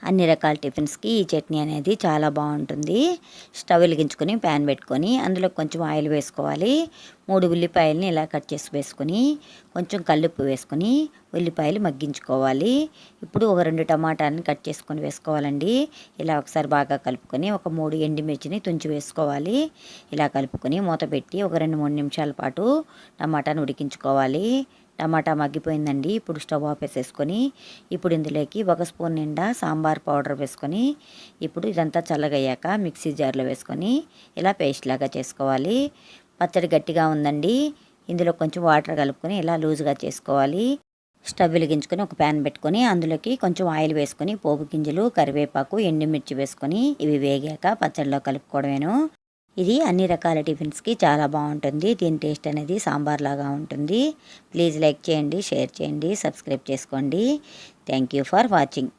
అన్ని రకాల టిఫిన్స్కి ఈ చట్నీ అనేది చాలా బాగుంటుంది. స్టవ్ వెలిగించుకొని ప్యాన్ పెట్టుకొని అందులో కొంచెం ఆయిల్ వేసుకోవాలి. 3 ఉల్లిపాయలని ఇలా కట్ చేసి వేసుకొని కొంచెం కల్లుప్పు వేసుకొని ఉల్లిపాయలు మగ్గించుకోవాలి. ఇప్పుడు ఒక 2 టమాటాలను కట్ చేసుకొని వేసుకోవాలండి. ఇలా ఒకసారి బాగా కలుపుకొని ఒక 3 ఎండుమిర్చిని తుంచి వేసుకోవాలి. ఇలా కలుపుకొని మూత పెట్టి ఒక 2-3 నిమిషాల పాటు టమాటాను ఉడికించుకోవాలి. టమాటా మగ్గిపోయిందండి. ఇప్పుడు స్టవ్ ఆపేసేసుకొని ఇప్పుడు ఇందులోకి 1 స్పూన్ నిండా సాంబార్ పౌడర్ వేసుకొని ఇప్పుడు ఇదంతా చల్లగయ్యాక మిక్సీ జార్లో వేసుకొని ఇలా పేస్ట్ లాగా చేసుకోవాలి. పచ్చడి గట్టిగా ఉందండి. ఇందులో కొంచెం వాటర్ కలుపుకొని ఇలా లూజ్గా చేసుకోవాలి. స్టవ్ వెలిగించుకొని ఒక ప్యాన్ పెట్టుకొని అందులోకి కొంచెం ఆయిల్ వేసుకొని పోపు గింజలు, కరివేపాకు, ఎండుమిర్చి వేసుకొని ఇవి వేగాక పచ్చడిలో కలుపుకోవడమేను. ఇది అన్ని రకాల టిఫిన్స్కి చాలా బాగుంటుంది. దీని టేస్ట్ అనేది సాంబార్ లాగా ఉంటుంది. ప్లీజ్ లైక్ చేయండి, షేర్ చేయండి, సబ్స్క్రైబ్ చేసుకోండి. Thank you for watching.